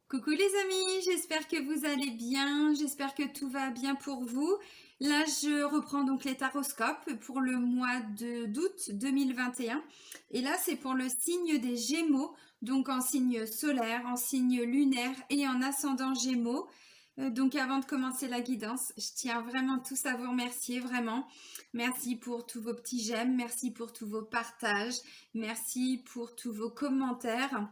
Coucou les amis, j'espère que vous allez bien, j'espère que tout va bien pour vous. Là, je reprends donc les taroscopes pour le mois d'août 2021. Et là, c'est pour le signe des Gémeaux, donc en signe solaire, en signe lunaire et en ascendant Gémeaux. Donc avant de commencer la guidance, je tiens vraiment tous à vous remercier, vraiment. Merci pour tous vos petits j'aime, merci pour tous vos partages, merci pour tous vos commentaires.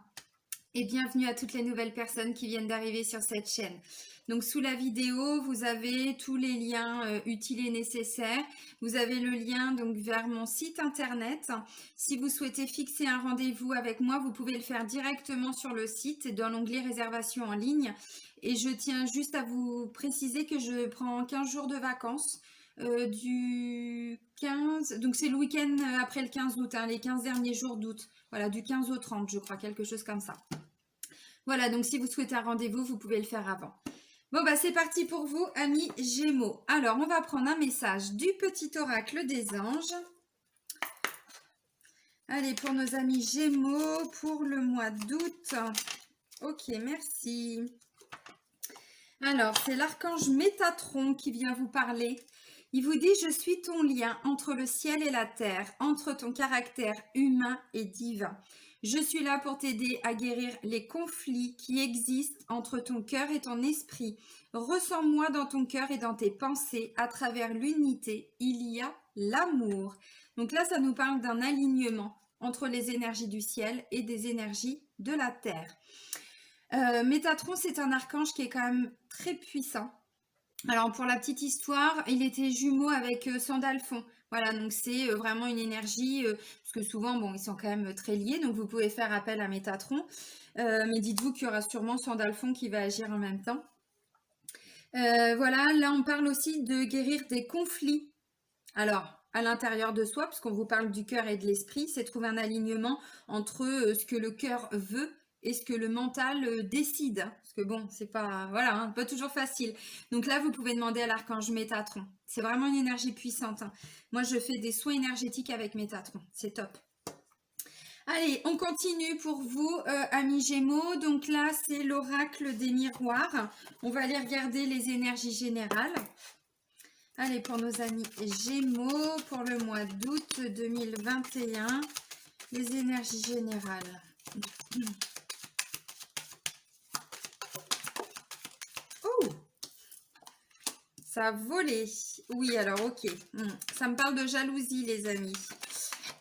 Et bienvenue à toutes les nouvelles personnes qui viennent d'arriver sur cette chaîne. Donc sous la vidéo, vous avez tous les liens utiles et nécessaires. Vous avez le lien donc vers mon site internet. Si vous souhaitez fixer un rendez-vous avec moi, vous pouvez le faire directement sur le site dans l'onglet réservation en ligne. Et je tiens juste à vous préciser que je prends 15 jours de vacances. Du 15, donc c'est le week-end après le 15 août, hein, les 15 derniers jours d'août. Voilà, du 15 au 30, je crois, quelque chose comme ça. Voilà, donc si vous souhaitez un rendez-vous, vous pouvez le faire avant. Bon, bah c'est parti pour vous, amis Gémeaux. Alors, on va prendre un message du petit oracle des anges. Allez, pour nos amis Gémeaux, pour le mois d'août. Ok, merci. Alors, c'est l'archange Métatron qui vient vous parler. Il vous dit, je suis ton lien entre le ciel et la terre, entre ton caractère humain et divin. Je suis là pour t'aider à guérir les conflits qui existent entre ton cœur et ton esprit. Ressens-moi dans ton cœur et dans tes pensées. À travers l'unité, il y a l'amour. Donc là, ça nous parle d'un alignement entre les énergies du ciel et des énergies de la terre. Métatron, c'est un archange qui est quand même très puissant. Alors pour la petite histoire, il était jumeau avec Sandalphon. Voilà, donc c'est vraiment une énergie, parce que souvent, bon, ils sont quand même très liés, donc vous pouvez faire appel à Métatron. Mais dites-vous qu'il y aura sûrement Sandalphon qui va agir en même temps. Voilà, là on parle aussi de guérir des conflits. Alors, à l'intérieur de soi, parce qu'on vous parle du cœur et de l'esprit, c'est trouver un alignement entre ce que le cœur veut et ce que le mental décide. Parce que bon, c'est pas, voilà, hein, pas toujours facile. Donc là, vous pouvez demander à l'archange Métatron. C'est vraiment une énergie puissante, hein. Moi, je fais des soins énergétiques avec Métatron. C'est top. Allez, on continue pour vous, amis Gémeaux. Donc là, c'est l'oracle des miroirs. On va aller regarder les énergies générales. Allez, pour nos amis Gémeaux, pour le mois d'août 2021, les énergies générales. Oh, ça a volé. Oui, alors ok. Ça me parle de jalousie, les amis.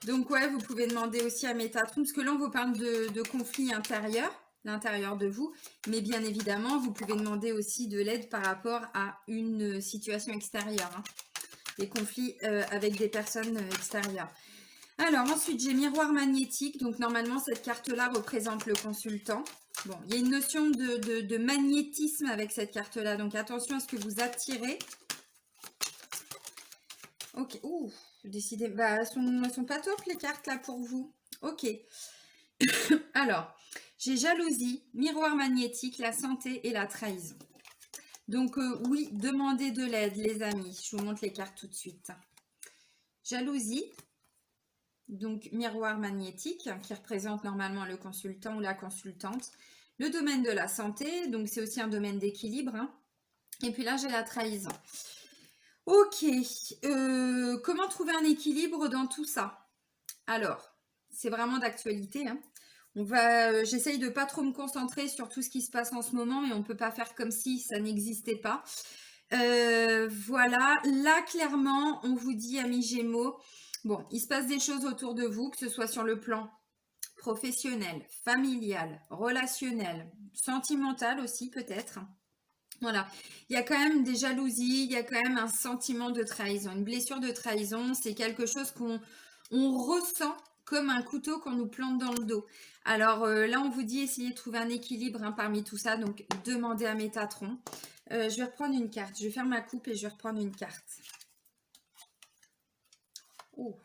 Donc ouais, vous pouvez demander aussi à Métatron, parce que là, on vous parle de conflits intérieurs, l'intérieur de vous. Mais bien évidemment, vous pouvez demander aussi de l'aide par rapport à une situation extérieure, hein. Des conflits avec des personnes extérieures. Alors ensuite, j'ai miroir magnétique. Donc normalement, cette carte-là représente le consultant. Bon, il y a une notion de magnétisme avec cette carte-là. Donc attention à ce que vous attirez. Ok, ouh, décidez. Bah, elles sont pas top les cartes là pour vous. Ok. Alors, j'ai jalousie, miroir magnétique, la santé et la trahison. Donc oui, demandez de l'aide les amis. Je vous montre les cartes tout de suite. Jalousie. Donc miroir magnétique qui représente normalement le consultant ou la consultante. Le domaine de la santé, donc c'est aussi un domaine d'équilibre, hein. Et puis là j'ai la trahison. Ok, comment trouver un équilibre dans tout ça? Alors, c'est vraiment d'actualité, hein. J'essaye de pas trop me concentrer sur tout ce qui se passe en ce moment, mais on peut pas faire comme si ça n'existait pas. Voilà, là clairement on vous dit, amis Gémeaux, bon, il se passe des choses autour de vous, que ce soit sur le plan professionnel, familial, relationnel, sentimental aussi peut-être. Voilà, il y a quand même des jalousies, il y a quand même un sentiment de trahison, une blessure de trahison, c'est quelque chose qu'on ressent comme un couteau qu'on nous plante dans le dos. Alors là, on vous dit essayez de trouver un équilibre, hein, parmi tout ça, donc demandez à Métatron. Je vais reprendre une carte, je vais faire ma coupe et je vais reprendre une carte. Oh,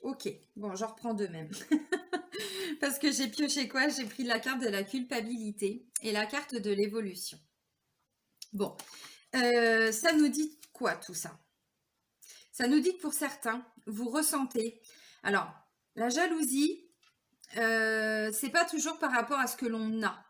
ok, bon, j'en reprends deux même. Parce que j'ai pioché quoi? J'ai pris la carte de la culpabilité et la carte de l'évolution. Bon, ça nous dit quoi tout ça? Ça nous dit que pour certains, vous ressentez... Alors, la jalousie, c'est pas toujours par rapport à ce que l'on a.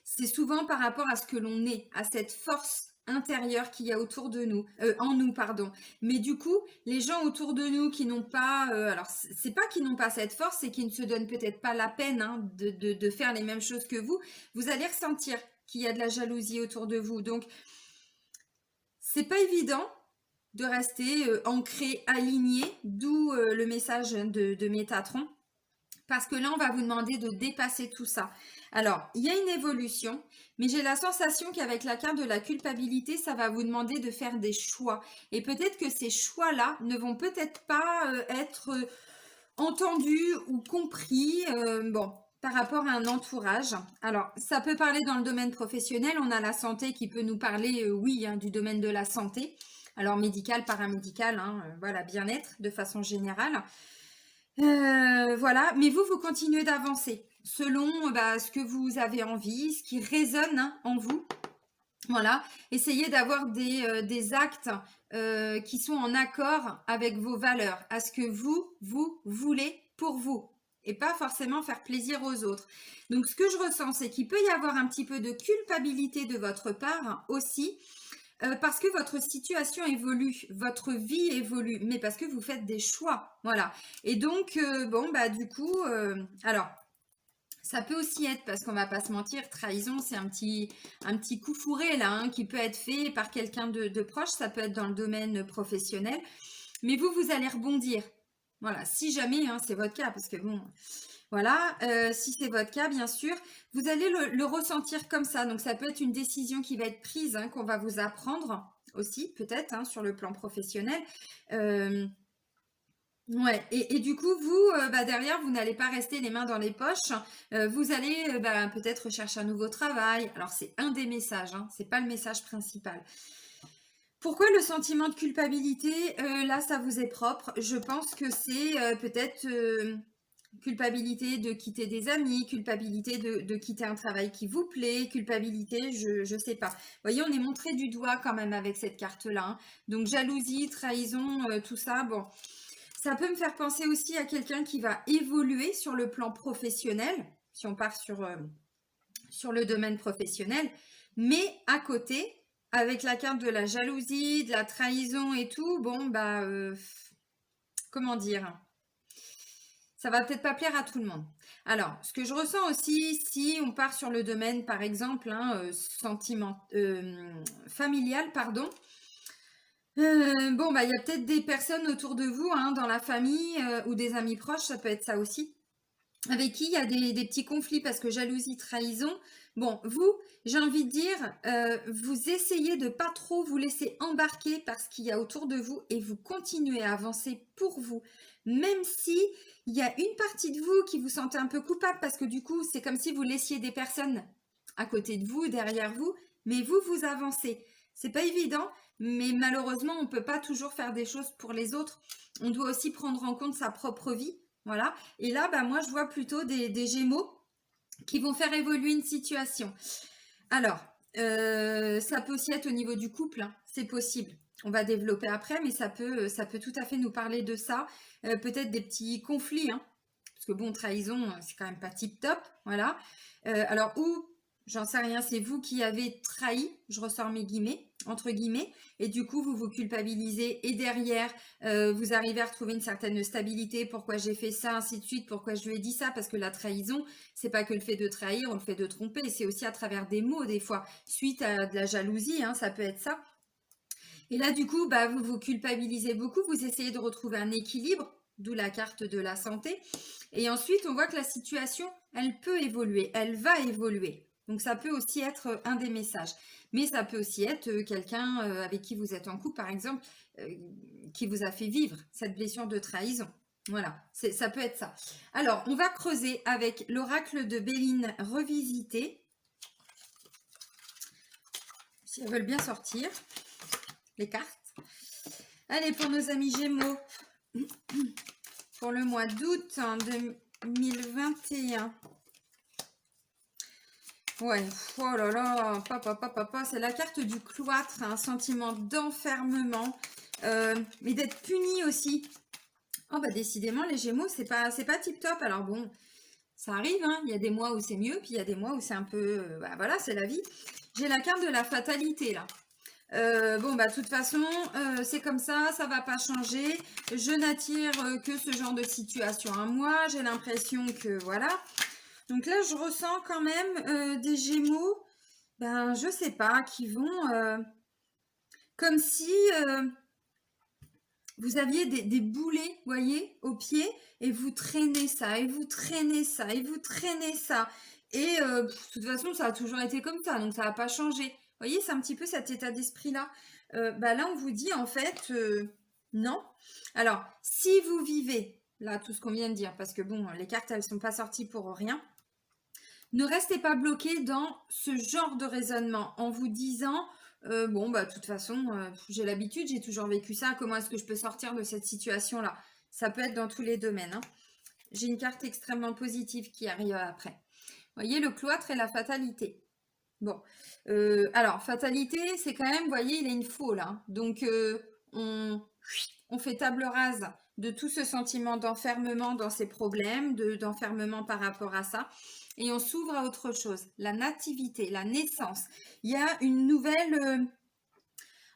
c'est souvent par rapport à ce que l'on est, à cette force intérieure qu'il y a autour de nous, en nous, pardon. Mais du coup, les gens autour de nous qui n'ont pas, alors c'est pas qu'ils n'ont pas cette force, c'est qu'ils ne se donnent peut-être pas la peine hein, de faire les mêmes choses que vous allez ressentir qu'il y a de la jalousie autour de vous. Donc, c'est pas évident de rester ancré, aligné, d'où le message de Métatron. Parce que là, on va vous demander de dépasser tout ça. Alors, il y a une évolution, mais j'ai la sensation qu'avec la carte de la culpabilité, ça va vous demander de faire des choix. Et peut-être que ces choix-là ne vont peut-être pas être entendus ou compris bon, par rapport à un entourage. Alors, ça peut parler dans le domaine professionnel. On a la santé qui peut nous parler, oui, hein, du domaine de la santé. Alors, médical, paramédical, hein, voilà, bien-être de façon générale. Voilà, mais vous continuez d'avancer selon ce que vous avez envie, ce qui résonne hein, en vous. Voilà, essayez d'avoir des actes qui sont en accord avec vos valeurs, à ce que vous voulez pour vous et pas forcément faire plaisir aux autres. Donc, ce que je ressens, c'est qu'il peut y avoir un petit peu de culpabilité de votre part aussi, parce que votre situation évolue, votre vie évolue, mais parce que vous faites des choix, voilà. Et donc, bon, bah du coup, alors, ça peut aussi être, parce qu'on va pas se mentir, trahison, c'est un petit coup fourré là, hein, qui peut être fait par quelqu'un de proche, ça peut être dans le domaine professionnel, mais vous allez rebondir, voilà, si jamais, hein, c'est votre cas, parce que bon... Voilà, si c'est votre cas, bien sûr, vous allez le ressentir comme ça. Donc, ça peut être une décision qui va être prise, hein, qu'on va vous apprendre aussi, peut-être, hein, sur le plan professionnel. Ouais, et du coup, vous, derrière, vous n'allez pas rester les mains dans les poches. Vous allez peut-être chercher un nouveau travail. Alors, c'est un des messages, hein, c'est pas le message principal. Pourquoi le sentiment de culpabilité, là, ça vous est propre? Je pense que c'est peut-être... culpabilité de quitter des amis, culpabilité de quitter un travail qui vous plaît, culpabilité, je sais pas. Vous voyez, on est montré du doigt quand même avec cette carte-là. Hein. Donc jalousie, trahison, tout ça, bon. Ça peut me faire penser aussi à quelqu'un qui va évoluer sur le plan professionnel, si on part sur le domaine professionnel, mais à côté, avec la carte de la jalousie, de la trahison et tout, bon, comment dire, ça va peut-être pas plaire à tout le monde. Alors, ce que je ressens aussi, si on part sur le domaine, par exemple, hein, familial, pardon, bon, il y a peut-être des personnes autour de vous, hein, dans la famille ou des amis proches, ça peut être ça aussi, avec qui il y a des petits conflits parce que jalousie, trahison. Bon, vous, j'ai envie de dire, vous essayez de pas trop vous laisser embarquer par ce qu'il y a autour de vous et vous continuez à avancer pour vous, même si il y a une partie de vous qui vous sentez un peu coupable parce que du coup, c'est comme si vous laissiez des personnes à côté de vous, derrière vous, mais vous avancez. C'est pas évident, mais malheureusement, on peut pas toujours faire des choses pour les autres. On doit aussi prendre en compte sa propre vie. Voilà. Et là, moi, je vois plutôt des Gémeaux qui vont faire évoluer une situation. Alors, ça peut aussi être au niveau du couple, hein, c'est possible. On va développer après, mais ça peut tout à fait nous parler de ça. Peut-être des petits conflits, hein, parce que bon, trahison, c'est quand même pas tip-top, voilà. Alors, ou, j'en sais rien, c'est vous qui avez trahi, je ressors mes guillemets, entre guillemets, et du coup, vous vous culpabilisez, et derrière, vous arrivez à retrouver une certaine stabilité, pourquoi j'ai fait ça, ainsi de suite, pourquoi je lui ai dit ça, parce que la trahison, c'est pas que le fait de trahir, on le fait de tromper, c'est aussi à travers des mots, des fois, suite à de la jalousie, hein, ça peut être ça. Et là, du coup, vous vous culpabilisez beaucoup, vous essayez de retrouver un équilibre, d'où la carte de la santé. Et ensuite, on voit que la situation, elle peut évoluer, elle va évoluer. Donc, ça peut aussi être un des messages. Mais ça peut aussi être quelqu'un avec qui vous êtes en couple, par exemple, qui vous a fait vivre cette blessure de trahison. Voilà, ça peut être ça. Alors, on va creuser avec l'oracle de Béline revisité. Si elles veulent bien sortir les cartes. Allez, pour nos amis Gémeaux, pour le mois d'août 2021. Ouais, oh là là, papa, c'est la carte du cloître, un sentiment d'enfermement, mais d'être puni aussi. Oh décidément, les Gémeaux, c'est pas tip top. Alors bon, Ça arrive, hein. Il y a des mois où c'est mieux, puis il y a des mois où c'est un peu... bah, voilà, c'est la vie. J'ai la carte de la fatalité, là. Bon, bah, de toute façon, c'est comme ça va pas changer. Je n'attire que ce genre de situation à moi. J'ai l'impression que, voilà. Donc là, je ressens quand même des Gémeaux, ben, je sais pas, qui vont... comme si vous aviez des boulets, voyez, au pied, et vous traînez ça, et vous traînez ça, et vous traînez ça. Et de toute façon, ça a toujours été comme ça, donc ça n'a pas changé. Vous voyez, c'est un petit peu cet état d'esprit-là. Bah là, on vous dit, en fait, non. Alors, si vous vivez, là, tout ce qu'on vient de dire, parce que bon, les cartes, elles ne sont pas sorties pour rien, ne restez pas bloqué dans ce genre de raisonnement en vous disant... bon, bah, de toute façon, j'ai l'habitude, j'ai toujours vécu ça. Comment est-ce que je peux sortir de cette situation-là? Ça peut être dans tous les domaines, hein. J'ai une carte extrêmement positive qui arrive après. Vous voyez, le cloître et la fatalité. Bon, alors, fatalité, c'est quand même, vous voyez, il a une faux là, hein. Donc, on fait table rase de tout ce sentiment d'enfermement dans ses problèmes, d'enfermement par rapport à ça. Et on s'ouvre à autre chose, la nativité, la naissance. Il y a une nouvelle,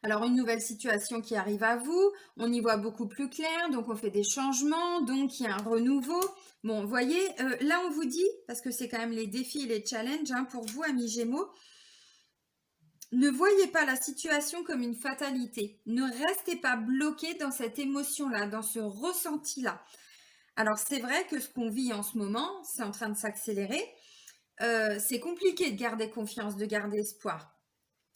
alors une nouvelle situation qui arrive à vous, on y voit beaucoup plus clair, donc on fait des changements, donc il y a un renouveau. Bon, vous voyez, là on vous dit, parce que c'est quand même les défis et les challenges hein, pour vous, amis Gémeaux, ne voyez pas la situation comme une fatalité. Ne restez pas bloqué dans cette émotion-là, dans ce ressenti-là. Alors c'est vrai que ce qu'on vit en ce moment, c'est en train de s'accélérer. C'est compliqué de garder confiance, de garder espoir.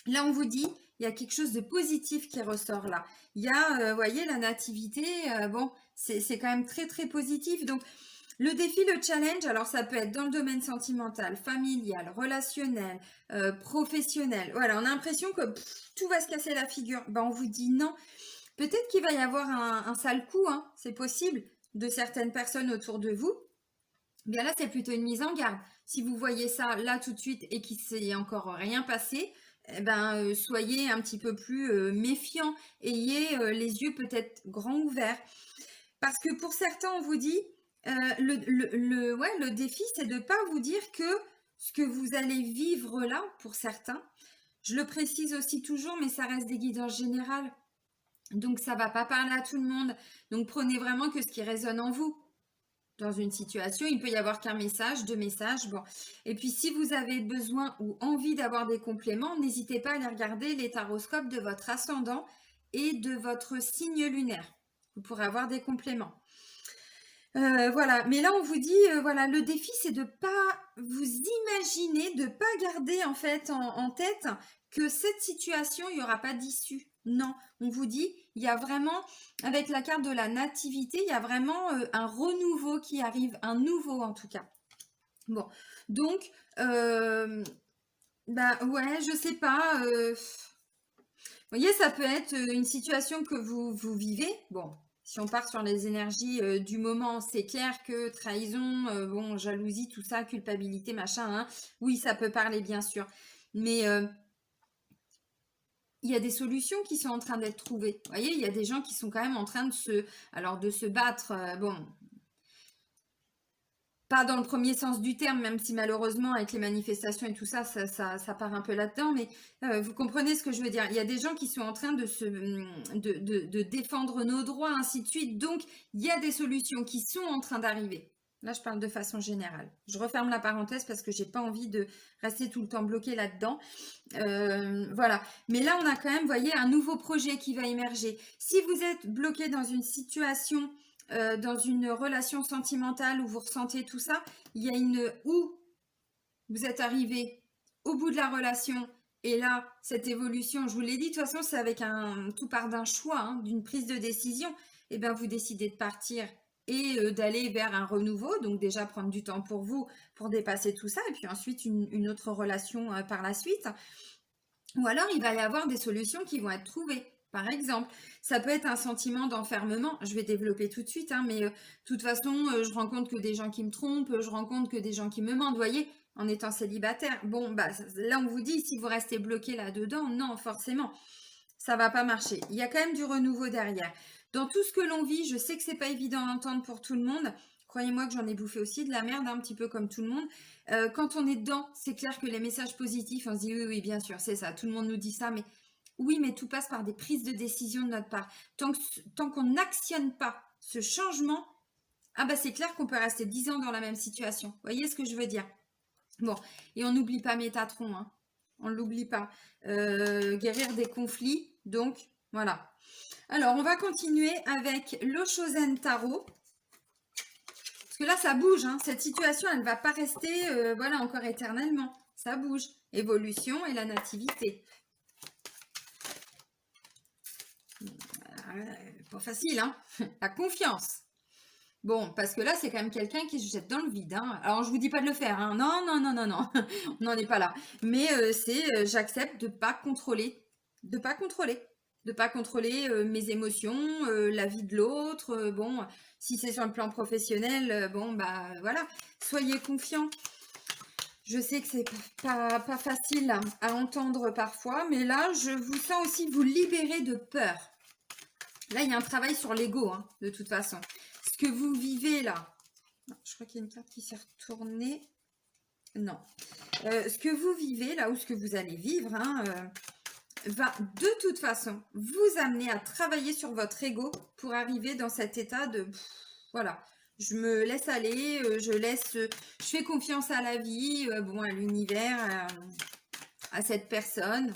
Là, on vous dit, il y a quelque chose de positif qui ressort là. Il y a, vous voyez, la nativité, bon, c'est quand même très, très positif. Donc, le défi, le challenge, alors ça peut être dans le domaine sentimental, familial, relationnel, professionnel. Voilà, on a l'impression que tout va se casser la figure. Ben, on vous dit non. Peut-être qu'il va y avoir un sale coup, hein, c'est possible, de certaines personnes autour de vous. Bien là, c'est plutôt une mise en garde. Si vous voyez ça là tout de suite et qu'il ne s'est encore rien passé, eh ben, soyez un petit peu plus méfiant. Ayez les yeux peut-être grands ouverts. Parce que pour certains, on vous dit, le défi, c'est de ne pas vous dire que ce que vous allez vivre là, pour certains, je le précise aussi toujours, mais ça reste des guidances générales. Donc, ça ne va pas parler à tout le monde. Donc, prenez vraiment que ce qui résonne en vous. Dans une situation, il peut y avoir qu'un message, deux messages, bon. Et puis, si vous avez besoin ou envie d'avoir des compléments, n'hésitez pas à aller regarder les taroscopes de votre ascendant et de votre signe lunaire. Vous pourrez avoir des compléments. Voilà, mais là on vous dit, voilà, le défi c'est de pas vous imaginer, de pas garder en fait en tête que cette situation, il n'y aura pas d'issue. Non, on vous dit, il y a vraiment, avec la carte de la nativité, il y a vraiment un renouveau qui arrive, un nouveau en tout cas. Bon, donc, bah ouais, je sais pas, vous voyez, ça peut être une situation que vous vivez, bon, si on part sur les énergies du moment, c'est clair que trahison, bon, jalousie, tout ça, culpabilité, machin, hein, oui, ça peut parler, bien sûr. Mais il y a des solutions qui sont en train d'être trouvées. Vous voyez, il y a des gens qui sont quand même en train de se battre, bon, pas dans le premier sens du terme, même si malheureusement avec les manifestations et tout ça, ça part un peu là-dedans, mais vous comprenez ce que je veux dire. Il y a des gens qui sont en train de défendre nos droits, ainsi de suite. Donc, il y a des solutions qui sont en train d'arriver. Là, je parle de façon générale. Je referme la parenthèse parce que j'ai pas envie de rester tout le temps bloqué là-dedans. Voilà. Mais là, on a quand même, vous voyez, un nouveau projet qui va émerger. Si vous êtes bloqué dans une situation dans une relation sentimentale où vous ressentez tout ça, il y a où vous êtes arrivé au bout de la relation et là, cette évolution, je vous l'ai dit, de toute façon, c'est avec tout part d'un choix, hein, d'une prise de décision, et bien vous décidez de partir et d'aller vers un renouveau, donc déjà prendre du temps pour vous, pour dépasser tout ça, et puis ensuite une autre relation par la suite. Ou alors, il va y avoir des solutions qui vont être trouvées. Par exemple, ça peut être un sentiment d'enfermement. Je vais développer tout de suite, hein, mais de toute façon, je rencontre que des gens qui me trompent, je rencontre que des gens qui me mentent, vous voyez, en étant célibataire. Bon, bah là, on vous dit, si vous restez bloqué là-dedans, non, forcément, ça va pas marcher. Il y a quand même du renouveau derrière. Dans tout ce que l'on vit, je sais que c'est pas évident à entendre pour tout le monde. croyez-moi que j'en ai bouffé aussi de la merde, un petit peu comme tout le monde. Quand on est dedans, c'est clair que les messages positifs, on se dit oui, oui, bien sûr, c'est ça, tout le monde nous dit ça, mais oui, mais tout passe par des prises de décision de notre part. Tant qu'on n'actionne pas ce changement, ah bah c'est clair qu'on peut rester 10 ans dans la même situation. Vous voyez ce que je veux dire? Bon, et on n'oublie pas Métatron, hein. On ne l'oublie pas. Guérir des conflits, donc voilà. Alors, on va continuer avec le Shosen Tarot. Parce que là, ça bouge, hein. Cette situation, elle ne va pas rester voilà, encore éternellement. Ça bouge. Évolution et la nativité. Pas facile, hein. La confiance. Bon, parce que là, c'est quand même quelqu'un qui se jette dans le vide, hein. Alors, je vous dis pas de le faire, hein. Non, non, non, non, non. On n'en est pas là. Mais j'accepte de pas contrôler. De pas contrôler. De pas contrôler mes émotions, la vie de l'autre. Bon, si c'est sur le plan professionnel, bon, bah voilà. Soyez confiants. Je sais que c'est pas facile à entendre parfois, mais là, je vous sens aussi vous libérer de peur. Là, il y a un travail sur l'ego, hein, de toute façon. Ce que vous vivez là, je crois qu'il y a une carte qui s'est retournée. Non. Ce que vous vivez là, ou ce que vous allez vivre, hein, va de toute façon vous amener à travailler sur votre ego pour arriver dans cet état de voilà, je me laisse aller, je fais confiance à la vie, bon, à l'univers, à cette personne.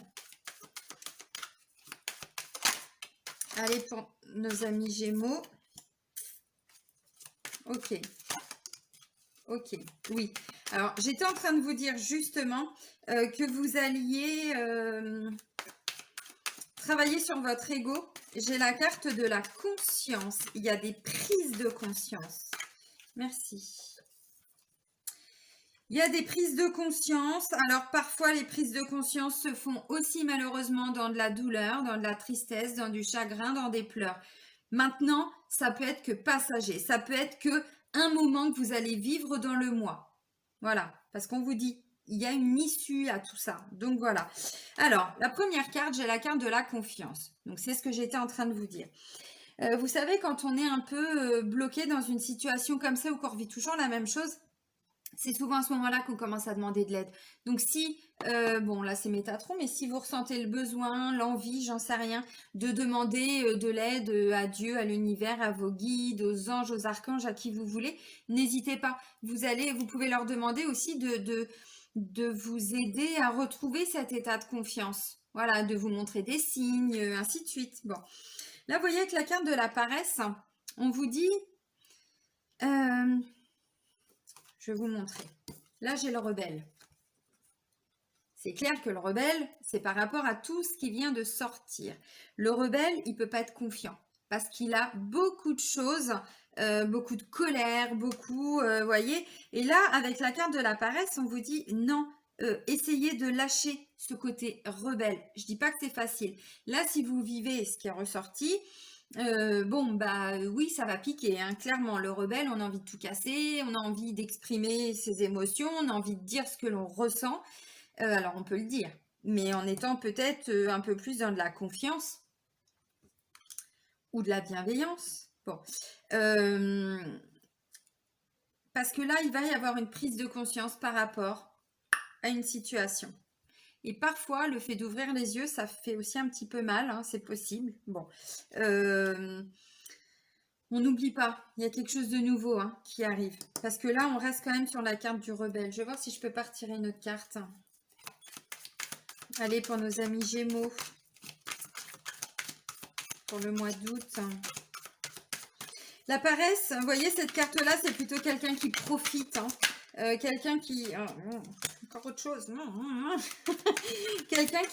Allez, pour nos amis Gémeaux. Ok. Ok, oui. Alors, j'étais en train de vous dire justement que vous alliez travailler sur votre ego. J'ai la carte de la conscience. Il y a des prises de conscience. Merci. Il y a des prises de conscience. Alors, parfois, les prises de conscience se font aussi malheureusement dans de la douleur, dans de la tristesse, dans du chagrin, dans des pleurs. Maintenant, ça peut être que passager. Ça peut être que un moment que vous allez vivre dans le mois. Voilà, parce qu'on vous dit, il y a une issue à tout ça. Donc voilà. Alors, la première carte, j'ai la carte de la confiance. Donc, c'est ce que j'étais en train de vous dire. Vous savez, quand on est un peu bloqué dans une situation comme ça ou qu'on vit toujours la même chose, c'est souvent à ce moment-là qu'on commence à demander de l'aide. Donc si, bon là c'est Métatron, mais si vous ressentez le besoin, l'envie, j'en sais rien, de demander de l'aide à Dieu, à l'univers, à vos guides, aux anges, aux archanges, à qui vous voulez, n'hésitez pas. Vous pouvez leur demander aussi de vous aider à retrouver cet état de confiance. Voilà, de vous montrer des signes, ainsi de suite. Bon, là vous voyez avec la carte de la paresse, on vous dit... je vais vous montrer. Là, j'ai le rebelle. C'est clair que le rebelle, c'est par rapport à tout ce qui vient de sortir. Le rebelle, il ne peut pas être confiant parce qu'il a beaucoup de choses, beaucoup de colère, beaucoup, voyez. Et là, avec la carte de la paresse, on vous dit non, essayez de lâcher ce côté rebelle. Je ne dis pas que c'est facile. Là, si vous vivez ce qui est ressorti, bon, bah oui, ça va piquer, hein. Clairement, le rebelle, on a envie de tout casser, on a envie d'exprimer ses émotions, on a envie de dire ce que l'on ressent. Alors, on peut le dire, mais en étant peut-être un peu plus dans de la confiance ou de la bienveillance. Bon, parce que là, il va y avoir une prise de conscience par rapport à une situation. Et parfois, le fait d'ouvrir les yeux, ça fait aussi un petit peu mal, hein, c'est possible. Bon, on n'oublie pas, il y a quelque chose de nouveau hein, qui arrive. Parce que là, on reste quand même sur la carte du rebelle. Je vais voir si je peux pas retirer une autre carte. Allez, pour nos amis Gémeaux, pour le mois d'août. La paresse, vous voyez, cette carte-là, c'est plutôt quelqu'un qui profite. Hein. Quelqu'un qui... encore autre chose. Quelqu'un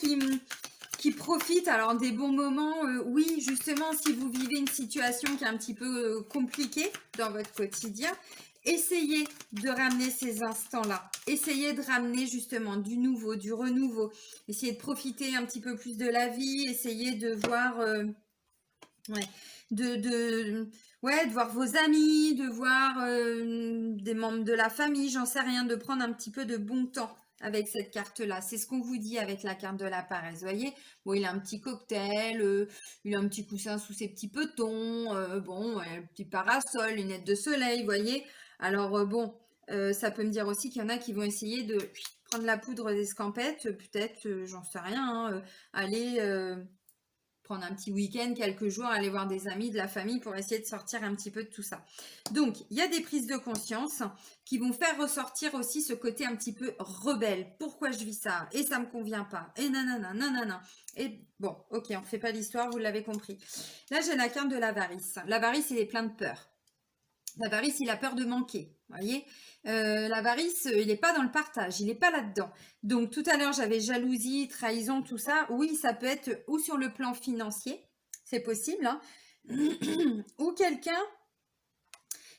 qui profite alors des bons moments. Oui, justement, si vous vivez une situation qui est un petit peu compliquée dans votre quotidien, essayez de ramener ces instants-là. Essayez de ramener justement du nouveau, du renouveau. Essayez de profiter un petit peu plus de la vie. Essayez de voir... de voir vos amis, de voir des membres de la famille, j'en sais rien, de prendre un petit peu de bon temps avec cette carte-là. C'est ce qu'on vous dit avec la carte de la paresse, voyez. Bon, il a un petit cocktail, il a un petit coussin sous ses petits petons, bon, un petit parasol, lunettes de soleil, voyez. Alors, bon, ça peut me dire aussi qu'il y en a qui vont essayer de prendre la poudre d'escampette, peut-être, j'en sais rien, hein, aller prendre un petit week-end, quelques jours, aller voir des amis, de la famille pour essayer de sortir un petit peu de tout ça. Donc, il y a des prises de conscience qui vont faire ressortir aussi ce côté un petit peu rebelle. Pourquoi je vis ça? Et ça me convient pas. Et nanana, nanana. Et bon, ok, on ne fait pas l'histoire, vous l'avez compris. Là, j'ai la carte de l'avarice. L'avarice, il est plein de peur. L'avarice, il a peur de manquer, voyez. L'avarice, il n'est pas dans le partage, il n'est pas là-dedans. Donc, tout à l'heure, j'avais jalousie, trahison, tout ça. Oui, ça peut être ou sur le plan financier, c'est possible, hein, ou quelqu'un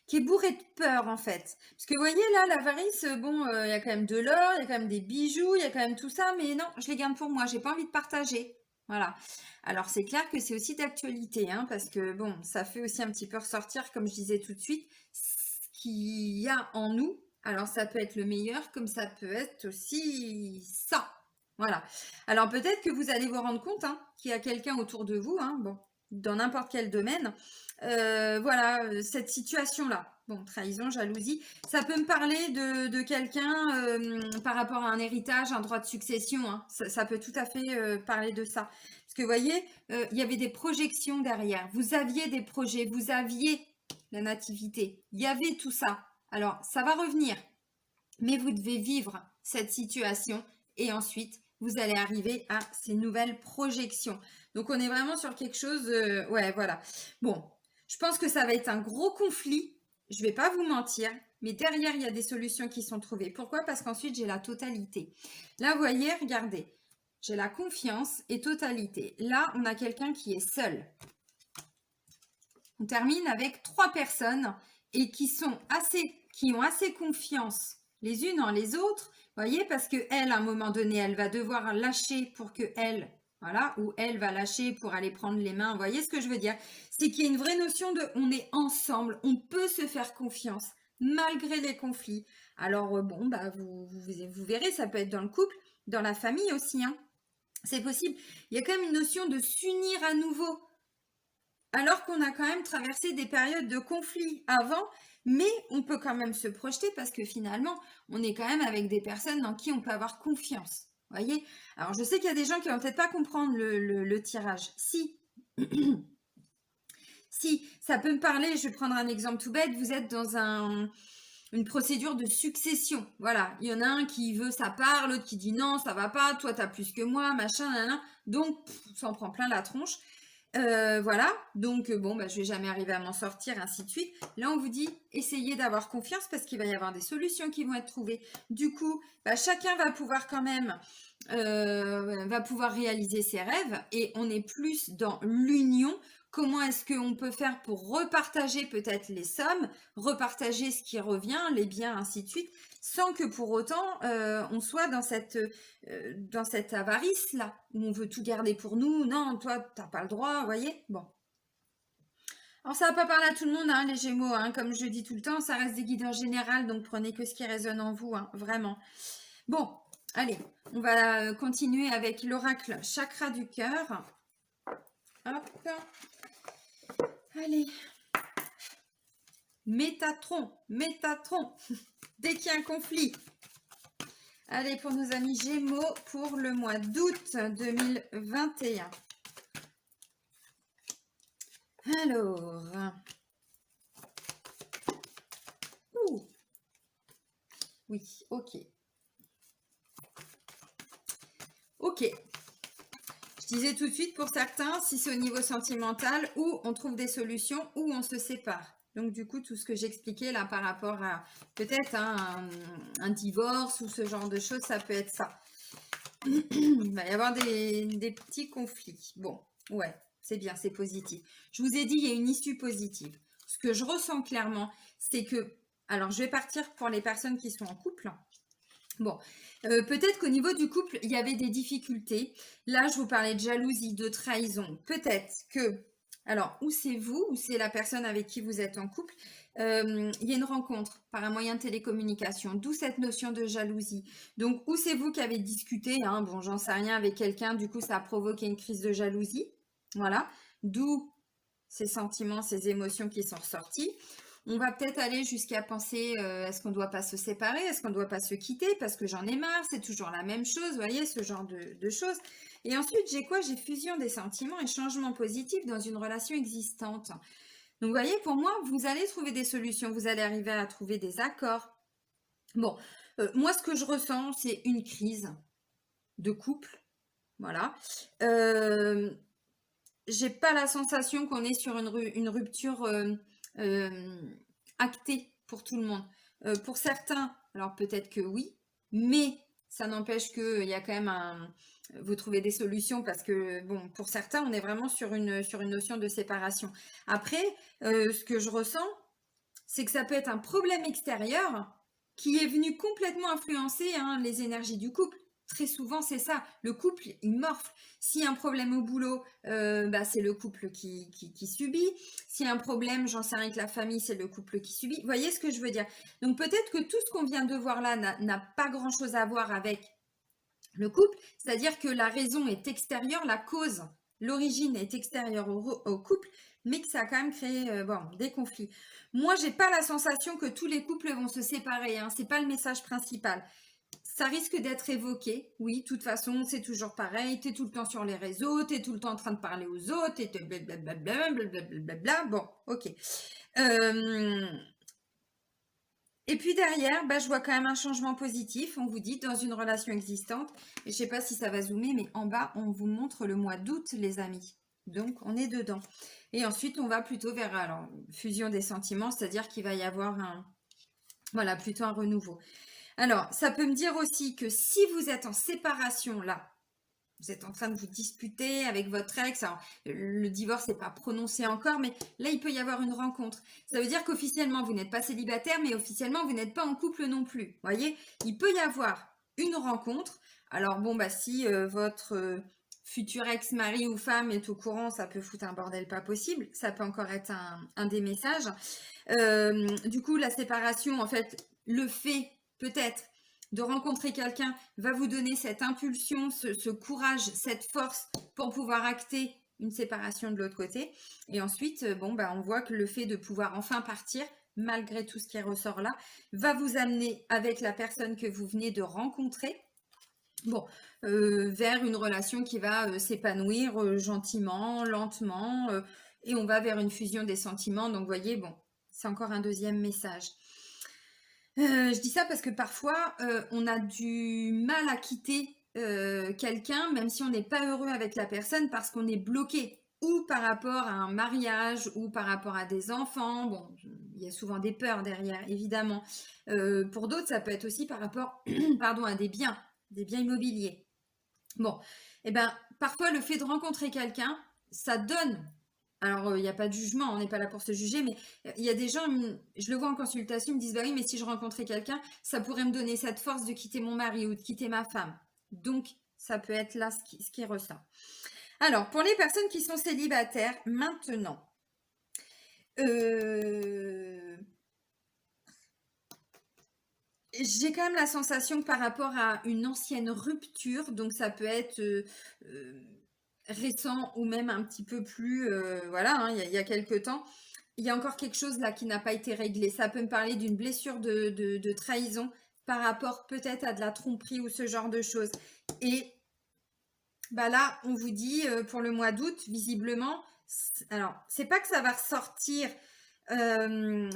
qui est bourré de peur, en fait. Parce que, vous voyez, là, l'avarice, bon, il y a quand même de l'or, il y a quand même des bijoux, il y a quand même tout ça, mais non, je les garde pour moi, j'ai pas envie de partager. Voilà. Alors, c'est clair que c'est aussi d'actualité, hein, parce que, bon, ça fait aussi un petit peu ressortir, comme je disais tout de suite, ce qu'il y a en nous. Alors, ça peut être le meilleur, comme ça peut être aussi ça. Voilà. Alors, peut-être que vous allez vous rendre compte, hein, qu'il y a quelqu'un autour de vous, hein, bon, dans n'importe quel domaine, voilà, cette situation-là. Bon, trahison, jalousie. Ça peut me parler de quelqu'un par rapport à un héritage, un droit de succession, hein. Ça peut tout à fait parler de ça. Parce que vous voyez, il y avait des projections derrière. Vous aviez des projets, vous aviez la nativité. Il y avait tout ça. Alors, ça va revenir. Mais vous devez vivre cette situation et ensuite, vous allez arriver à ces nouvelles projections. Donc, on est vraiment sur quelque chose... ouais, voilà. Bon, je pense que ça va être un gros conflit. Je ne vais pas vous mentir. Mais derrière, il y a des solutions qui sont trouvées. Pourquoi? Parce qu'ensuite, j'ai la totalité. Là, vous voyez, regardez. J'ai la confiance et totalité. Là, on a quelqu'un qui est seul. On termine avec 3 personnes et qui ont assez confiance les unes en les autres, voyez, parce que elle, à un moment donné, elle va devoir lâcher pour que elle, voilà, ou elle va lâcher pour aller prendre les mains. Vous voyez ce que je veux dire? C'est qu'il y a une vraie notion de on est ensemble, on peut se faire confiance malgré les conflits. Alors bon, bah vous verrez, ça peut être dans le couple, dans la famille aussi, hein. C'est possible. Il y a quand même une notion de s'unir à nouveau. Alors qu'on a quand même traversé des périodes de conflit avant, mais on peut quand même se projeter parce que finalement, on est quand même avec des personnes dans qui on peut avoir confiance. Voyez? Alors, je sais qu'il y a des gens qui vont peut-être pas comprendre le tirage. Si, si, ça peut me parler, je vais prendre un exemple tout bête, vous êtes dans une procédure de succession. Voilà, il y en a un qui veut sa part, l'autre qui dit non, ça va pas, toi, tu as plus que moi, machin, nanana. Donc, ça en prend plein la tronche. Voilà, donc bon, bah, je vais jamais arriver à m'en sortir, ainsi de suite. Là, on vous dit, essayez d'avoir confiance parce qu'il va y avoir des solutions qui vont être trouvées. Du coup, bah, chacun va pouvoir quand même va pouvoir réaliser ses rêves et on est plus dans l'union. Comment est-ce qu'on peut faire pour repartager peut-être les sommes, repartager ce qui revient, les biens, ainsi de suite, sans que pour autant on soit dans cette avarice-là, où on veut tout garder pour nous. Non, toi, tu n'as pas le droit, vous voyez. Bon. Alors, ça ne va pas parler à tout le monde, hein, les Gémeaux, hein, comme je dis tout le temps, ça reste des guides en général, donc prenez que ce qui résonne en vous, hein, vraiment. Bon, allez, on va continuer avec l'oracle chakra du cœur. Hop. Allez. Métatron. Dès qu'il y a un conflit. Allez, pour nos amis Gémeaux, pour le mois d'août 2021. Alors. Oui, ok. Ok. Je disais tout de suite, pour certains, si c'est au niveau sentimental, ou on trouve des solutions, ou on se sépare. Donc, du coup, tout ce que j'expliquais là par rapport à peut-être un divorce ou ce genre de choses, ça peut être ça. Il va y avoir des petits conflits. Bon, ouais, c'est bien, c'est positif. Je vous ai dit, il y a une issue positive. Ce que je ressens clairement, c'est que... Alors, je vais partir pour les personnes qui sont en couple. Bon, peut-être qu'au niveau du couple, il y avait des difficultés. Là, je vous parlais de jalousie, de trahison. Peut-être que, alors, ou c'est vous, ou c'est la personne avec qui vous êtes en couple, il y a une rencontre par un moyen de télécommunication, d'où cette notion de jalousie. Donc, ou c'est vous qui avez discuté, hein, bon, j'en sais rien, avec quelqu'un, du coup, ça a provoqué une crise de jalousie. Voilà, d'où ces sentiments, ces émotions qui sont ressorties. On va peut-être aller jusqu'à penser, est-ce qu'on ne doit pas se séparer, est-ce qu'on ne doit pas se quitter, parce que j'en ai marre, c'est toujours la même chose, vous voyez, ce genre de choses. Et ensuite, j'ai quoi? J'ai fusion des sentiments et changement positif dans une relation existante. Donc, vous voyez, pour moi, vous allez trouver des solutions, vous allez arriver à trouver des accords. Bon, moi, ce que je ressens, c'est une crise de couple. Voilà. J'ai pas la sensation qu'on est sur une rupture actée pour tout le monde. Pour certains, alors peut-être que oui, mais ça n'empêche qu'il y a quand même vous trouvez des solutions parce que, bon, pour certains, on est vraiment sur une notion de séparation. Après, ce que je ressens, c'est que ça peut être un problème extérieur qui est venu complètement influencer hein, les énergies du couple. Très souvent, c'est ça. Le couple, il morfle. S'il y a un problème au boulot, c'est le couple qui subit. S'il y a un problème, j'en sais rien avec la famille, c'est le couple qui subit. Vous voyez ce que je veux dire? Donc peut-être que tout ce qu'on vient de voir là n'a pas grand-chose à voir avec le couple. C'est-à-dire que la raison est extérieure, la cause, l'origine est extérieure au couple, mais que ça a quand même créé des conflits. Moi, j'ai pas la sensation que tous les couples vont se séparer. Hein. C'est pas le message principal. Ça risque d'être évoqué. Oui, de toute façon, c'est toujours pareil. Tu es tout le temps sur les réseaux, tu es tout le temps en train de parler aux autres, et blablabla, blablabla. Bon, ok. Et puis derrière, je vois quand même un changement positif. On vous dit dans une relation existante. Et je sais pas si ça va zoomer, mais en bas, on vous montre le mois d'août, les amis. Donc, on est dedans. Et ensuite, on va plutôt vers alors, fusion des sentiments, c'est-à-dire qu'il va y avoir plutôt un renouveau. Alors, ça peut me dire aussi que si vous êtes en séparation là, vous êtes en train de vous disputer avec votre ex, alors, le divorce n'est pas prononcé encore, mais là, il peut y avoir une rencontre. Ça veut dire qu'officiellement, vous n'êtes pas célibataire, mais officiellement, vous n'êtes pas en couple non plus. Vous voyez, il peut y avoir une rencontre. Alors bon, si votre futur ex-mari ou femme est au courant, ça peut foutre un bordel pas possible. Ça peut encore être un des messages. Du coup, la séparation, en fait, le fait peut-être de rencontrer quelqu'un va vous donner cette impulsion, ce courage, cette force pour pouvoir acter une séparation de l'autre côté. Et ensuite, on voit que le fait de pouvoir enfin partir, malgré tout ce qui ressort là, va vous amener avec la personne que vous venez de rencontrer, vers une relation qui va s'épanouir gentiment, lentement, et on va vers une fusion des sentiments. Donc, vous voyez, c'est encore un deuxième message. Je dis ça parce que parfois, on a du mal à quitter quelqu'un, même si on n'est pas heureux avec la personne, parce qu'on est bloqué, ou par rapport à un mariage, ou par rapport à des enfants. Bon, il y a souvent des peurs derrière, évidemment. Pour d'autres, ça peut être aussi par rapport à des biens immobiliers. Bon, parfois, le fait de rencontrer quelqu'un, ça donne. Alors, il n'y a pas de jugement, on n'est pas là pour se juger, mais il y a des gens, je le vois en consultation, ils me disent, bah oui, mais si je rencontrais quelqu'un, ça pourrait me donner cette force de quitter mon mari ou de quitter ma femme. Donc, ça peut être là ce qui ressort. Alors, pour les personnes qui sont célibataires, maintenant, j'ai quand même la sensation que par rapport à une ancienne rupture, donc ça peut être récent ou même un petit peu plus, il y a quelques temps, il y a encore quelque chose là qui n'a pas été réglé. Ça peut me parler d'une blessure de trahison par rapport peut-être à de la tromperie ou ce genre de choses. Et là, on vous dit pour le mois d'août, visiblement, alors, c'est pas que ça va ressortir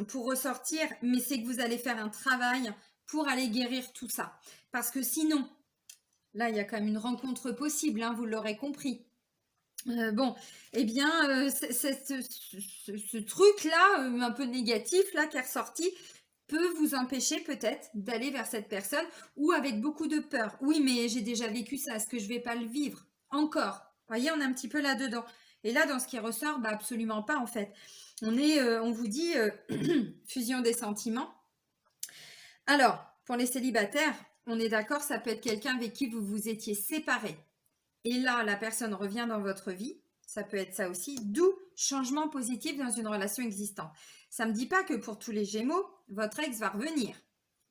pour ressortir, mais c'est que vous allez faire un travail pour aller guérir tout ça. Parce que sinon, là, il y a quand même une rencontre possible, hein, vous l'aurez compris. Ce truc-là, un peu négatif, là, qui est ressorti, peut vous empêcher peut-être d'aller vers cette personne ou avec beaucoup de peur. Oui, mais j'ai déjà vécu ça, est-ce que je vais pas le vivre? Encore. Vous voyez, on est un petit peu là-dedans. Et là, dans ce qui ressort, absolument pas, en fait. On vous dit fusion des sentiments. Alors, pour les célibataires, on est d'accord, ça peut être quelqu'un avec qui vous vous étiez séparés. Et là, la personne revient dans votre vie. Ça peut être ça aussi, d'où changement positif dans une relation existante. Ça ne me dit pas que pour tous les Gémeaux, votre ex va revenir.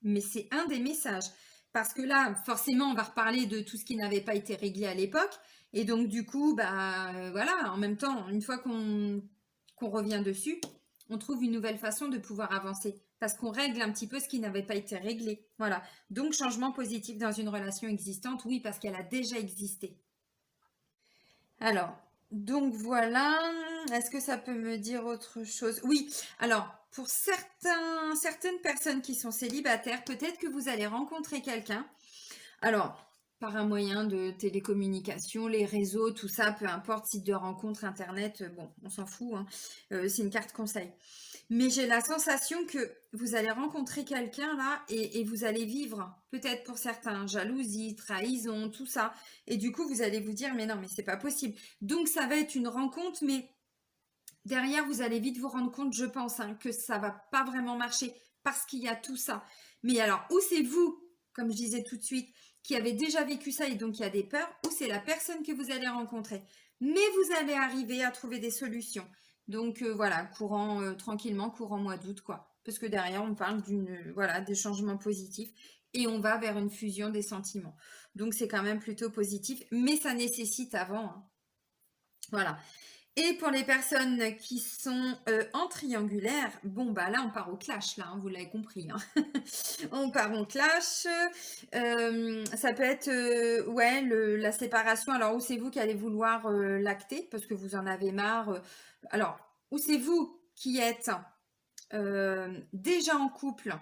Mais c'est un des messages. Parce que là, forcément, on va reparler de tout ce qui n'avait pas été réglé à l'époque. Et donc, du coup, voilà, en même temps, une fois qu'on revient dessus, on trouve une nouvelle façon de pouvoir avancer. Parce qu'on règle un petit peu ce qui n'avait pas été réglé. Voilà. Donc, changement positif dans une relation existante, oui, parce qu'elle a déjà existé. Alors, donc voilà. Est-ce que ça peut me dire autre chose? Oui, alors, pour certaines personnes qui sont célibataires, peut-être que vous allez rencontrer quelqu'un. Alors, par un moyen de télécommunication, les réseaux, tout ça, peu importe, site de rencontre, internet, bon, on s'en fout, hein, c'est une carte conseil. Mais j'ai la sensation que vous allez rencontrer quelqu'un là et vous allez vivre, peut-être pour certains, jalousie, trahison, tout ça. Et du coup, vous allez vous dire, mais non, mais c'est pas possible. Donc, ça va être une rencontre, mais derrière, vous allez vite vous rendre compte, je pense, hein, que ça va pas vraiment marcher parce qu'il y a tout ça. Mais alors, où c'est vous, comme je disais tout de suite, qui avez déjà vécu ça et donc il y a des peurs, ou c'est la personne que vous allez rencontrer. Mais vous allez arriver à trouver des solutions. Donc voilà, tranquillement, courant mois d'août, quoi. Parce que derrière, on parle voilà, des changements positifs et on va vers une fusion des sentiments. Donc c'est quand même plutôt positif, mais ça nécessite avant, hein. Voilà. Et pour les personnes qui sont en triangulaire, bon bah là on part au clash là, hein, vous l'avez compris. Hein. On part en clash. Ça peut être ouais la séparation. Alors où c'est vous qui allez vouloir l'acter parce que vous en avez marre. Alors où c'est vous qui êtes déjà en couple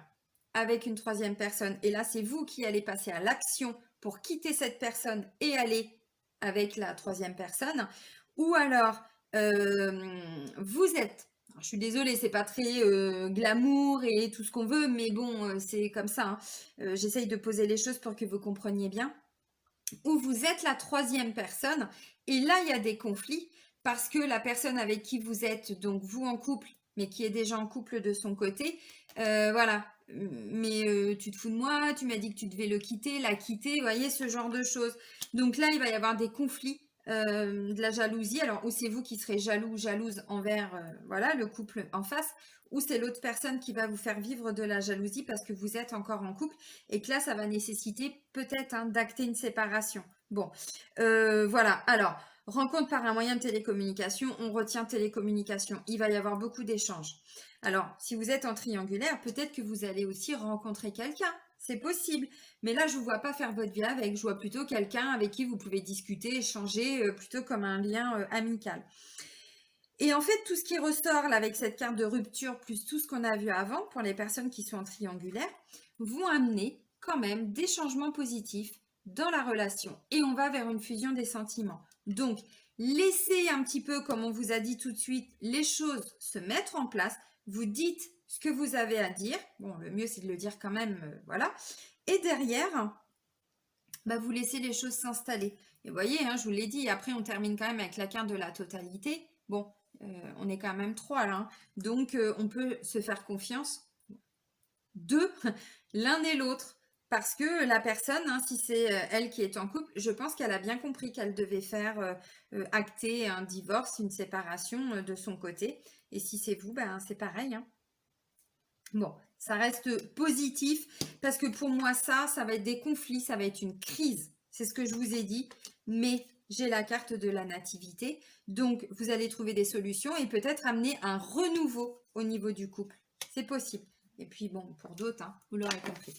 avec une troisième personne et là c'est vous qui allez passer à l'action pour quitter cette personne et aller avec la troisième personne. Ou alors vous êtes, alors, je suis désolée, c'est pas très glamour et tout ce qu'on veut, mais bon, c'est comme ça. Hein. J'essaye de poser les choses pour que vous compreniez bien. Ou vous êtes la troisième personne et là, il y a des conflits parce que la personne avec qui vous êtes, donc vous en couple, mais qui est déjà en couple de son côté, voilà. Mais tu te fous de moi, tu m'as dit que tu devais le quitter, la quitter, vous voyez, ce genre de choses. Donc là, il va y avoir des conflits, de la jalousie. Alors, ou c'est vous qui serez jaloux, jalouse envers voilà, le couple en face, ou c'est l'autre personne qui va vous faire vivre de la jalousie parce que vous êtes encore en couple et que là, ça va nécessiter peut-être hein, d'acter une séparation. Bon, voilà. Alors, rencontre par un moyen de télécommunication, on retient télécommunication. Il va y avoir beaucoup d'échanges. Alors, si vous êtes en triangulaire, peut-être que vous allez aussi rencontrer quelqu'un. C'est possible. Mais là, je ne vous vois pas faire votre vie avec. Je vois plutôt quelqu'un avec qui vous pouvez discuter, échanger, plutôt comme un lien amical. Et en fait, tout ce qui ressort là, avec cette carte de rupture, plus tout ce qu'on a vu avant, pour les personnes qui sont en triangulaire, vont amener quand même des changements positifs dans la relation. Et on va vers une fusion des sentiments. Donc, laissez un petit peu, comme on vous a dit tout de suite, les choses se mettre en place. Vous dites ce que vous avez à dire. Bon, le mieux, c'est de le dire quand même, voilà. Et derrière, bah, vous laissez les choses s'installer. Et vous voyez, hein, je vous l'ai dit, après, on termine quand même avec la carte de la totalité. Bon, on est quand même 3 là. Hein. Donc, on peut se faire confiance. 2, l'un et l'autre. Parce que la personne, hein, si c'est elle qui est en couple, je pense qu'elle a bien compris qu'elle devait faire acter un divorce, une séparation de son côté. Et si c'est vous, ben, c'est pareil. Hein. Bon, ça reste positif parce que pour moi, ça va être des conflits, ça va être une crise. C'est ce que je vous ai dit. Mais j'ai la carte de la nativité. Donc, vous allez trouver des solutions et peut-être amener un renouveau au niveau du couple. C'est possible. Et puis, bon, pour d'autres, hein, vous l'aurez compris.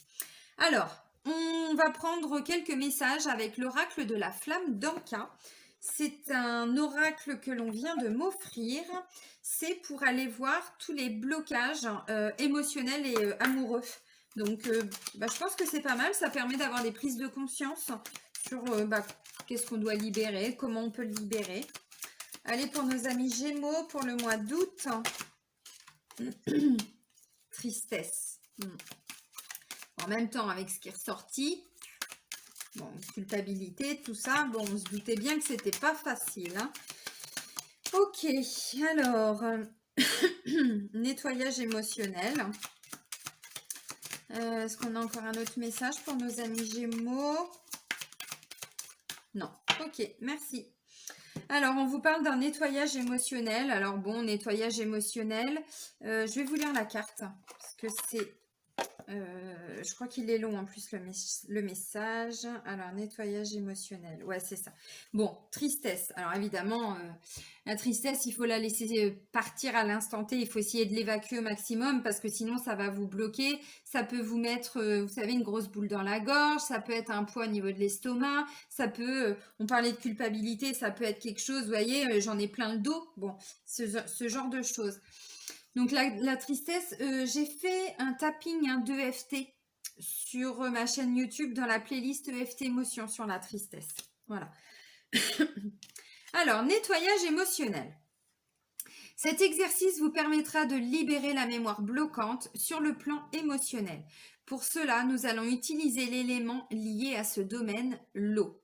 Alors, on va prendre quelques messages avec l'oracle de la flamme d'Anka. C'est un oracle que l'on vient de m'offrir. C'est pour aller voir tous les blocages émotionnels et amoureux. Donc, je pense que c'est pas mal. Ça permet d'avoir des prises de conscience sur qu'est-ce qu'on doit libérer, comment on peut le libérer. Allez, pour nos amis Gémeaux, pour le mois d'août. Tristesse. En même temps, avec ce qui est ressorti, bon, culpabilité, tout ça, bon, on se doutait bien que c'était pas facile. Hein. Ok, alors, nettoyage émotionnel. Est-ce qu'on a encore un autre message pour nos amis Gémeaux? Non, ok, merci. Alors, on vous parle d'un nettoyage émotionnel. Alors bon, nettoyage émotionnel. Je vais vous lire la carte parce que c'est... je crois qu'il est long en plus le message. Alors, nettoyage émotionnel. Ouais, c'est ça. Bon, tristesse. Alors évidemment, la tristesse, il faut la laisser partir à l'instant T. Il faut essayer de l'évacuer au maximum parce que sinon, ça va vous bloquer. Ça peut vous mettre, vous savez, une grosse boule dans la gorge. Ça peut être un poids au niveau de l'estomac. Ça peut, on parlait de culpabilité, ça peut être quelque chose, vous voyez, j'en ai plein le dos. Bon, ce genre de choses. Donc la tristesse, j'ai fait un tapping d'EFT sur ma chaîne YouTube dans la playlist EFT émotion sur la tristesse. Voilà. Alors, nettoyage émotionnel. Cet exercice vous permettra de libérer la mémoire bloquante sur le plan émotionnel. Pour cela, nous allons utiliser l'élément lié à ce domaine, l'eau.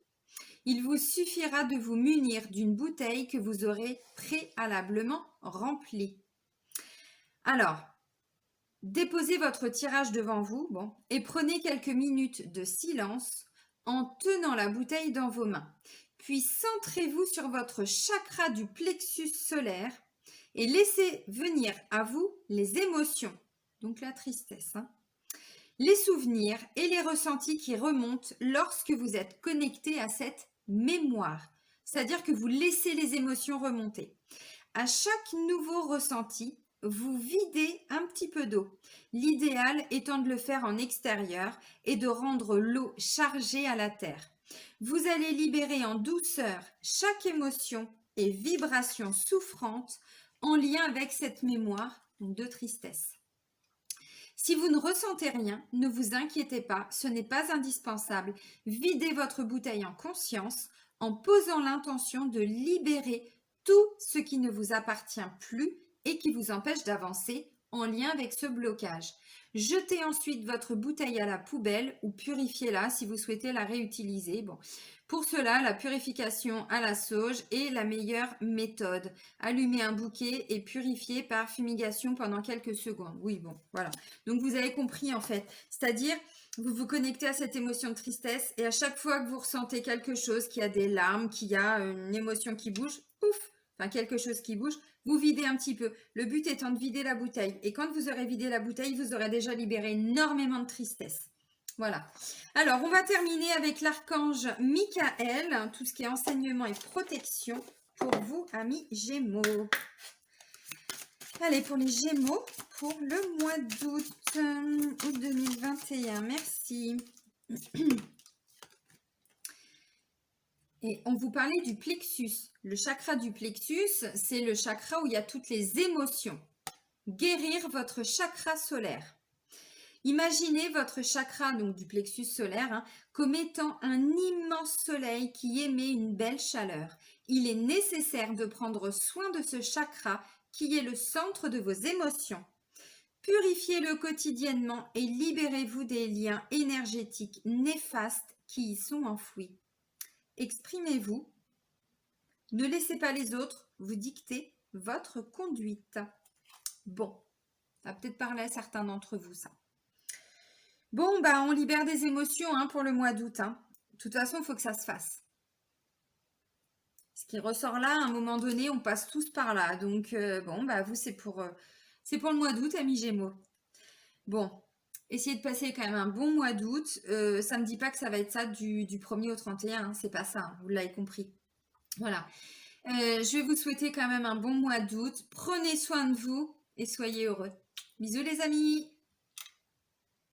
Il vous suffira de vous munir d'une bouteille que vous aurez préalablement remplie. Alors, déposez votre tirage devant vous et prenez quelques minutes de silence en tenant la bouteille dans vos mains. Puis centrez-vous sur votre chakra du plexus solaire et laissez venir à vous les émotions, donc la tristesse, les souvenirs et les ressentis qui remontent lorsque vous êtes connecté à cette mémoire. C'est-à-dire que vous laissez les émotions remonter. À chaque nouveau ressenti, vous videz un petit peu d'eau. L'idéal étant de le faire en extérieur et de rendre l'eau chargée à la terre. Vous allez libérer en douceur chaque émotion et vibration souffrante en lien avec cette mémoire de tristesse. Si vous ne ressentez rien, ne vous inquiétez pas, ce n'est pas indispensable. Videz votre bouteille en conscience en posant l'intention de libérer tout ce qui ne vous appartient plus et qui vous empêche d'avancer en lien avec ce blocage. Jetez ensuite votre bouteille à la poubelle ou purifiez-la si vous souhaitez la réutiliser. Bon. Pour cela, la purification à la sauge est la meilleure méthode. Allumez un bouquet et purifiez par fumigation pendant quelques secondes. Oui, bon, voilà. Donc, vous avez compris en fait. C'est-à-dire, vous vous connectez à cette émotion de tristesse et à chaque fois que vous ressentez quelque chose, qu'il y a des larmes, qu'il y a une émotion qui bouge, pouf, enfin quelque chose qui bouge, vous videz un petit peu. Le but étant de vider la bouteille. Et quand vous aurez vidé la bouteille, vous aurez déjà libéré énormément de tristesse. Voilà. Alors, on va terminer avec l'archange Michael, tout ce qui est enseignement et protection pour vous, amis Gémeaux. Allez, pour les Gémeaux, pour le mois d'août, août 2021. Merci. Et on vous parlait du plexus. Le chakra du plexus, c'est le chakra où il y a toutes les émotions. Guérir votre chakra solaire. Imaginez votre chakra, donc du plexus solaire, comme étant un immense soleil qui émet une belle chaleur. Il est nécessaire de prendre soin de ce chakra qui est le centre de vos émotions. Purifiez-le quotidiennement et libérez-vous des liens énergétiques néfastes qui y sont enfouis. Exprimez-vous. Ne laissez pas les autres vous dicter votre conduite. Bon, ça va peut-être parler à certains d'entre vous, ça. Bon, on libère des émotions pour le mois d'août. De toute façon, il faut que ça se fasse. Ce qui ressort là, à un moment donné, on passe tous par là. Donc, vous, c'est pour le mois d'août, amis Gémeaux. Bon, essayez de passer quand même un bon mois d'août. Ça ne me dit pas que ça va être ça du 1er au 31. C'est pas ça, vous l'avez compris. Voilà. Je vais vous souhaiter quand même un bon mois d'août. Prenez soin de vous et soyez heureux. Bisous les amis!